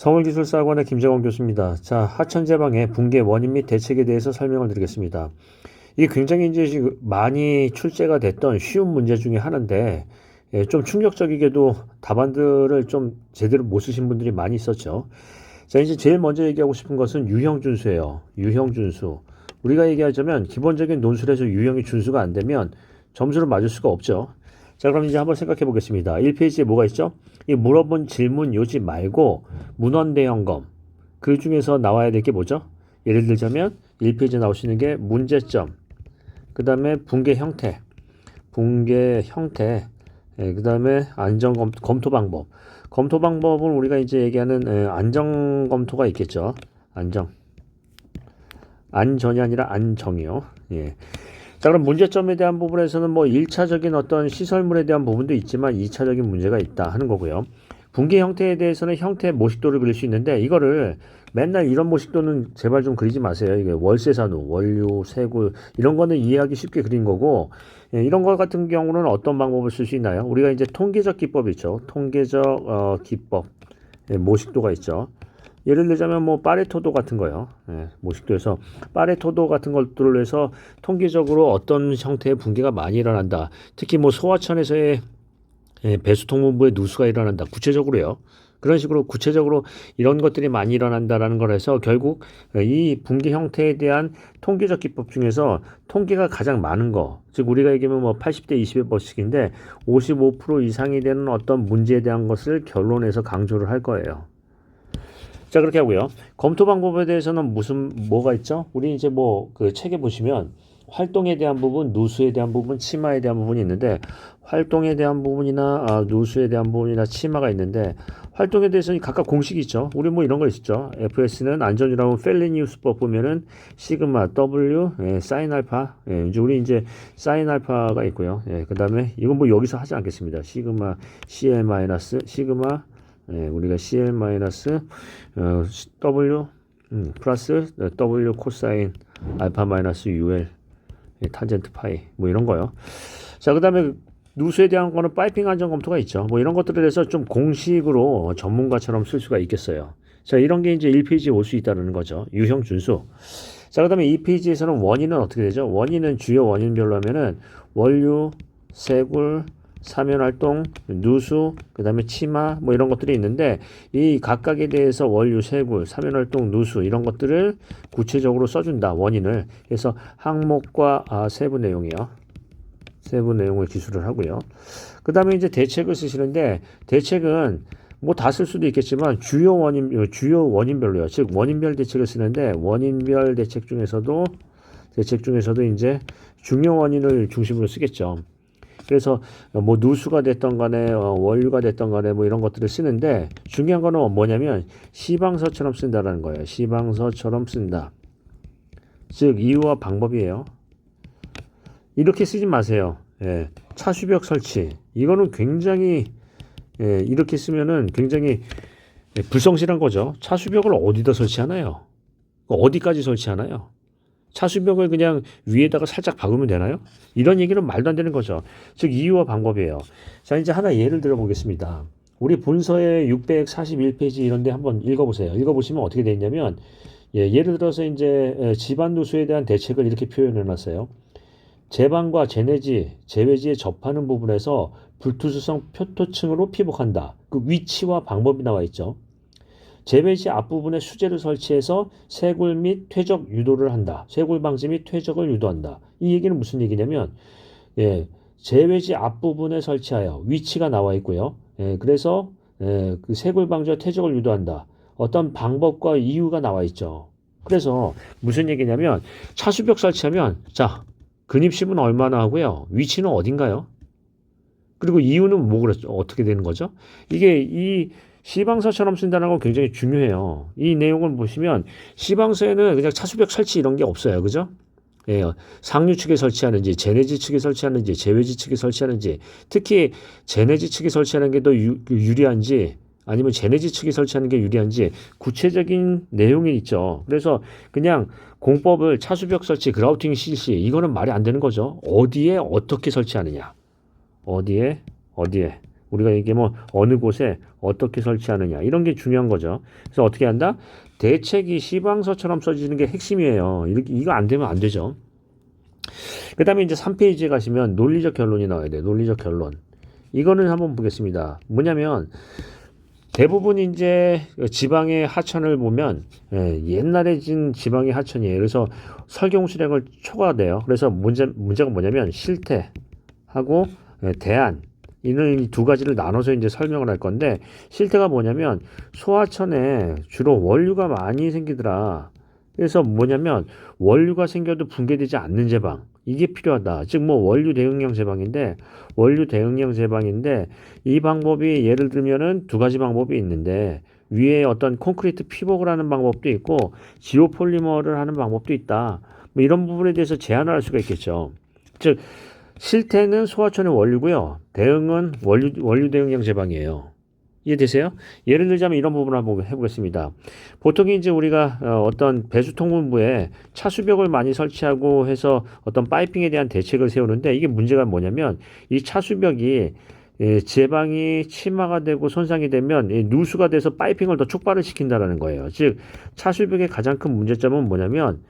서울기술사학원의 김재원 교수입니다. 자, 하천제방의 붕괴 원인 및 대책에 대해서 설명을 드리겠습니다. 이게 굉장히 이제 많이 출제가 됐던 쉬운 문제 중에 하나인데, 좀 충격적이게도 답안들을 좀 제대로 못 쓰신 분들이 많이 있었죠. 자, 이제 제일 먼저 얘기하고 싶은 것은 유형 준수예요. 유형 준수. 우리가 얘기하자면 기본적인 논술에서 유형이 준수가 안 되면 점수를 맞을 수가 없죠. 자, 그럼 이제 한번 생각해 보겠습니다. 1페이지에 뭐가 있죠? 이 물어본 질문 요지 말고 문헌 대형검. 그 중에서 나와야 될 게 뭐죠? 예를 들자면 1페이지에 나올 수 있는 게 문제점. 그 다음에 붕괴 형태. 그 다음에 검토 방법. 검토 방법은 우리가 이제 얘기하는 안정 검토가 있겠죠. 안전이 아니라 안정이요. 예. 자, 그럼 문제점에 대한 부분에서는 뭐 1차적인 어떤 시설물에 대한 부분도 있지만 2차적인 문제가 있다 하는 거고요. 붕괴 형태에 대해서는 형태 모식도를 그릴 수 있는데 이거를 맨날 이런 모식도는 제발 좀 그리지 마세요. 이게 월세산우, 원류, 세굴 이런 거는 이해하기 쉽게 그린 거고, 이런 것 같은 경우는 어떤 방법을 쓸 수 있나요? 우리가 이제 통계적 기법이 있죠. 통계적 기법, 모식도가 있죠. 예를 들자면 뭐 파레토도 같은 거요. 모식도에서 파레토도 같은 것들을 해서 통계적으로 어떤 형태의 붕괴가 많이 일어난다. 특히 뭐 소하천에서의 배수통문부의 누수가 일어난다. 구체적으로요. 그런 식으로 구체적으로 이런 것들이 많이 일어난다라는 걸 해서 결국 이 붕괴 형태에 대한 통계적 기법 중에서 통계가 가장 많은 거, 즉 우리가 얘기하면 뭐 80대 20의 법칙인데 55% 이상이 되는 어떤 문제에 대한 것을 결론에서 강조를 할 거예요. 자, 그렇게 하고요. 검토 방법에 대해서는 뭐가 있죠? 우리 이제 뭐 그 책에 보시면 활동에 대한 부분, 누수에 대한 부분, 치마에 대한 부분이 있는데, 활동에 대한 부분이나 누수에 대한 부분이나 치마가 있는데, 활동에 대해서는 각각 공식이 있죠. 우리 뭐 이런 거 있죠. FS는 안전이라고 펠리니우스법 보면은 시그마 W 사인 알파, 이제 우리 이제 사인 알파가 있고요. 그 다음에 이건 뭐 여기서 하지 않겠습니다. 시그마 CL 마이너스 시그마 우리가 CL 마이너스 W 플러스 W 코사인 알파 마이너스 UL 탄젠트 파이 뭐 이런 거요. 자, 그 다음에 누수에 대한 거는 파이핑 안전 검토가 있죠. 뭐 이런 것들에 대해서 좀 공식으로 전문가처럼 쓸 수가 있겠어요. 자, 이런 게 이제 1페이지에 올 수 있다는 거죠. 유형 준수. 자, 그 다음에 2페이지에서는 원인은 어떻게 되죠? 원인은 주요 원인별로 하면은 원류, 세굴, 사면활동, 누수, 그 다음에 치마 뭐 이런 것들이 있는데 이 각각에 대해서 원류, 세굴, 사면활동, 누수 이런 것들을 구체적으로 써준다. 원인을. 그래서 항목과 세부 내용이요. 세부 내용을 기술을 하고요. 그 다음에 이제 대책을 쓰시는데 대책은 뭐 다 쓸 수도 있겠지만 주요 원인별로요. 즉 원인별 대책을 쓰는데 원인별 대책 중에서도 이제 중요 원인을 중심으로 쓰겠죠. 그래서 뭐 누수가 됐던 간에 원유가 됐던 간에 뭐 이런 것들을 쓰는데 중요한 거는 뭐냐면 시방서처럼 쓴다라는 거예요. 시방서처럼 쓴다. 즉 이유와 방법이에요. 이렇게 쓰지 마세요. 차수벽 설치. 이거는 굉장히 이렇게 쓰면은 굉장히 불성실한 거죠. 차수벽을 어디다 설치하나요? 어디까지 설치하나요? 차수벽을 그냥 위에다가 살짝 박으면 되나요? 이런 얘기는 말도 안 되는 거죠. 즉 이유와 방법이에요. 자, 이제 하나 예를 들어 보겠습니다. 우리 본서의 641페이지 이런 데 한번 읽어보세요. 읽어보시면 어떻게 되어 있냐면 예를 들어서 이제 집안 누수에 대한 대책을 이렇게 표현해 놨어요. 제방과 제내지, 제외지에 접하는 부분에서 불투수성 표토층으로 피복한다. 그 위치와 방법이 나와 있죠. 제외지 앞부분에 수제를 설치해서 쇄골 및 퇴적 유도를 한다. 쇄골 방지 및 퇴적을 유도한다. 이 얘기는 무슨 얘기냐면 제외지 앞부분에 설치하여 위치가 나와 있고요. 그래서 그 쇄골 방지와 퇴적을 유도한다. 어떤 방법과 이유가 나와 있죠. 그래서 무슨 얘기냐면 차수벽 설치하면 자, 근입심은 얼마나 하고요. 위치는 어딘가요? 그리고 이유는 뭐 그렇죠? 어떻게 되는 거죠? 이게 이 시방서처럼 쓴다는 건 굉장히 중요해요. 이 내용을 보시면 시방서에는 그냥 차수벽 설치 이런 게 없어요. 그죠? 상류 측에 설치하는지 제내지 측에 설치하는지 제외지 측에 설치하는지 특히 제내지 측에 설치하는 게 더 유리한지 아니면 제내지 측에 설치하는 게 유리한지 구체적인 내용이 있죠. 그래서 그냥 공법을 차수벽 설치, 그라우팅 실시 이거는 말이 안 되는 거죠. 어디에 어떻게 설치하느냐. 어디에 우리가 이게 뭐 어느 곳에 어떻게 설치하느냐 이런 게 중요한 거죠. 그래서 어떻게 한다? 대책이 시방서처럼 써지는 게 핵심이에요. 이거 안 되면 안 되죠. 그 다음에 이제 3페이지에 가시면 논리적 결론이 나와야 돼요. 논리적 결론. 이거는 한번 보겠습니다. 뭐냐면 대부분 이제 지방의 하천을 보면 옛날에 진 지방의 하천이에요. 그래서 설경 수량을 초과돼요. 그래서 문제가 뭐냐면 실태하고 대안 이는 두 가지를 나눠서 이제 설명을 할 건데 실태가 뭐냐면 소하천에 주로 원류가 많이 생기더라. 그래서 뭐냐면 원류가 생겨도 붕괴되지 않는 제방 이게 필요하다. 즉 뭐 원류 대응량 제방인데 이 방법이 예를 들면은 두 가지 방법이 있는데 위에 어떤 콘크리트 피복을 하는 방법도 있고 지오폴리머를 하는 방법도 있다. 뭐 이런 부분에 대해서 제한을 할 수가 있겠죠. 즉 실태는 소하천의 원료고요. 대응은 원유 대응량 제방이에요. 이해되세요? 예를 들자면 이런 부분을 한번 해보겠습니다. 보통 이제 우리가 어떤 배수 통분부에 차수벽을 많이 설치하고 해서 어떤 파이핑에 대한 대책을 세우는데 이게 문제가 뭐냐면 이 차수벽이 제방이 침하가 되고 손상이 되면 누수가 돼서 파이핑을 더 촉발을 시킨다는 거예요. 즉 차수벽의 가장 큰 문제점은 뭐냐면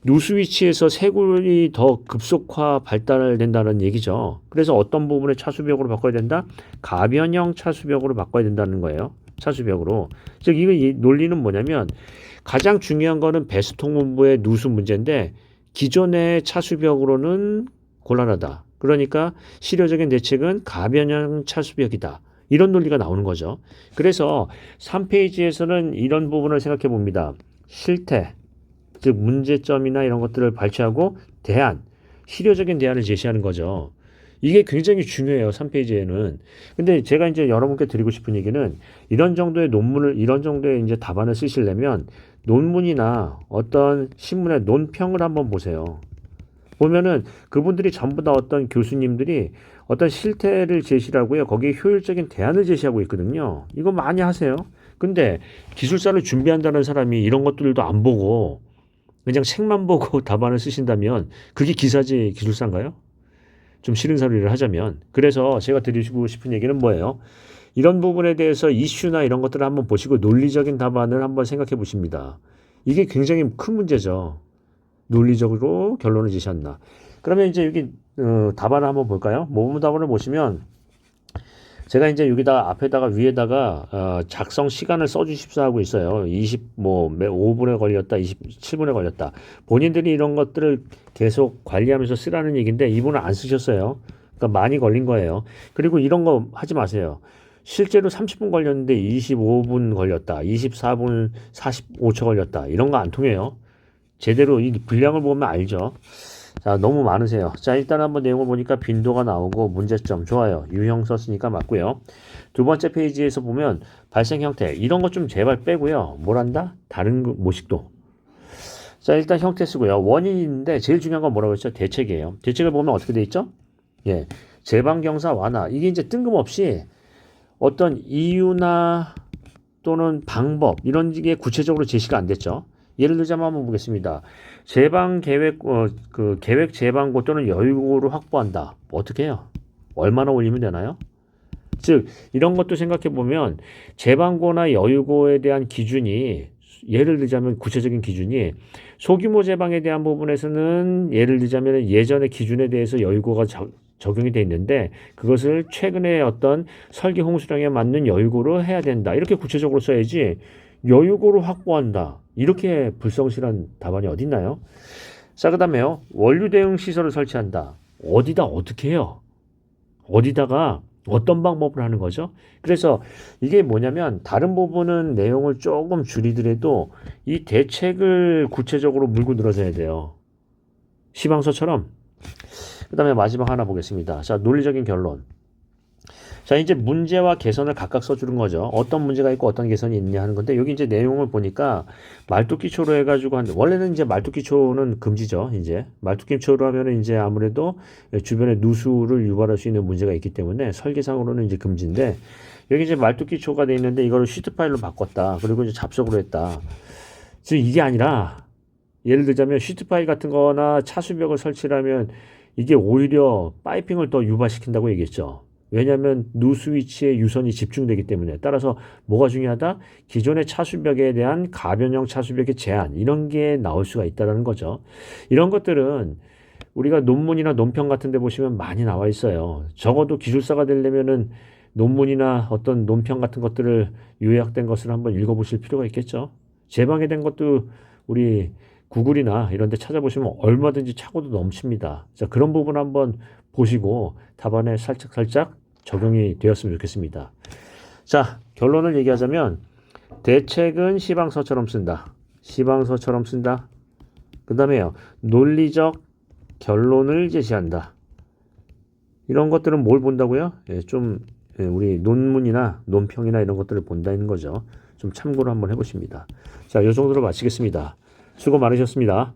누수 위치에서 쇄골이 더 급속화 발달된다는 얘기죠. 그래서 어떤 부분에 차수벽으로 바꿔야 된다? 가변형 차수벽으로 바꿔야 된다는 거예요. 차수벽으로. 즉 이 논리는 뭐냐면 가장 중요한 거는 배수통분부의 누수 문제인데 기존의 차수벽으로는 곤란하다. 그러니까 실효적인 대책은 가변형 차수벽이다. 이런 논리가 나오는 거죠. 그래서 3페이지에서는 이런 부분을 생각해 봅니다. 실태. 즉 문제점이나 이런 것들을 발췌하고 대안, 실효적인 대안을 제시하는 거죠. 이게 굉장히 중요해요. 3페이지에는. 근데 제가 이제 여러분께 드리고 싶은 얘기는 이런 정도의 이제 답안을 쓰시려면 논문이나 어떤 신문의 논평을 한번 보세요. 보면은 그분들이 전부 다 어떤 교수님들이 어떤 실태를 제시하고요. 거기에 효율적인 대안을 제시하고 있거든요. 이거 많이 하세요. 근데 기술사를 준비한다는 사람이 이런 것들도 안 보고 그냥 책만 보고 답안을 쓰신다면 그게 기사지 기술사인가요? 좀 싫은 소리를 하자면. 그래서 제가 드리고 싶은 얘기는 뭐예요? 이런 부분에 대해서 이슈나 이런 것들을 한번 보시고 논리적인 답안을 한번 생각해 보십니다. 이게 굉장히 큰 문제죠. 논리적으로 결론을 제시한다. 그러면 이제 여기 답안을 한번 볼까요? 모범 답안을 보시면 제가 이제 여기다 앞에다가 위에다가 작성 시간을 써주십사 하고 있어요. 5분에 걸렸다, 27분에 걸렸다. 본인들이 이런 것들을 계속 관리하면서 쓰라는 얘기인데 이분은 안 쓰셨어요. 그러니까 많이 걸린 거예요. 그리고 이런 거 하지 마세요. 실제로 30분 걸렸는데 25분 걸렸다, 24분 45초 걸렸다. 이런 거 안 통해요. 제대로 이 분량을 보면 알죠. 자, 너무 많으세요. 자, 일단 한번 내용을 보니까 빈도가 나오고 문제점 좋아요. 유형 썼으니까 맞고요. 두 번째 페이지에서 보면 발생 형태 이런 것 좀 제발 빼고요. 뭘 한다? 다른 모식도. 자, 일단 형태 쓰고요. 원인인데 제일 중요한 건 뭐라고 했죠? 대책이에요. 대책을 보면 어떻게 돼 있죠? 예, 제방경사 완화. 이게 이제 뜬금없이 어떤 이유나 또는 방법 이런 게 구체적으로 제시가 안 됐죠. 예를 들자면 한번 보겠습니다. 제방 계획, 계획 제방고 또는 여유고를 확보한다. 어떻게 해요? 얼마나 올리면 되나요? 즉, 이런 것도 생각해 보면 제방고나 여유고에 대한 기준이 예를 들자면 구체적인 기준이 소규모 제방에 대한 부분에서는 예를 들자면 예전의 기준에 대해서 여유고가 적용이 돼 있는데 그것을 최근에 어떤 설계 홍수량에 맞는 여유고로 해야 된다. 이렇게 구체적으로 써야지 여유고를 확보한다. 이렇게 불성실한 답안이 어디 있나요? 자, 그 다음에요. 원유 대응 시설을 설치한다. 어디다 어떻게 해요? 어디다가 어떤 방법을 하는 거죠? 그래서 이게 뭐냐면 다른 부분은 내용을 조금 줄이더라도 이 대책을 구체적으로 물고 늘어져야 돼요. 시방서처럼. 그 다음에 마지막 하나 보겠습니다. 자, 논리적인 결론. 자, 이제 문제와 개선을 각각 써주는 거죠. 어떤 문제가 있고 어떤 개선이 있냐 하는 건데, 여기 이제 내용을 보니까 말뚝기초로 해가지고 원래는 이제 말뚝기초는 금지죠. 이제 말뚝기초로 하면은 이제 아무래도 주변에 누수를 유발할 수 있는 문제가 있기 때문에 설계상으로는 이제 금지인데, 여기 이제 말뚝기초가 돼 있는데 이거를 시트 파일로 바꿨다. 그리고 이제 잡석으로 했다. 지금 이게 아니라 예를 들자면 시트 파일 같은 거나 차수벽을 설치하면 이게 오히려 파이핑을 더 유발시킨다고 얘기했죠. 왜냐하면 누스위치에 유선이 집중되기 때문에. 따라서 뭐가 중요하다? 기존의 차수벽에 대한 가변형 차수벽의 제한 이런 게 나올 수가 있다는 거죠. 이런 것들은 우리가 논문이나 논평 같은 데 보시면 많이 나와 있어요. 적어도 기술사가 되려면은 논문이나 어떤 논평 같은 것들을 요약된 것을 한번 읽어보실 필요가 있겠죠. 재방해된 것도 우리 구글이나 이런 데 찾아보시면 얼마든지 차고도 넘칩니다. 자, 그런 부분 한번 보시고 답안에 살짝 적용이 되었으면 좋겠습니다. 자, 결론을 얘기하자면 대책은 시방서처럼 쓴다. 시방서처럼 쓴다. 그 다음에요. 논리적 결론을 제시한다. 이런 것들은 뭘 본다고요? 우리 논문이나 논평이나 이런 것들을 본다는 거죠. 좀 참고로 한번 해보십니다. 자, 이 정도로 마치겠습니다. 수고 많으셨습니다.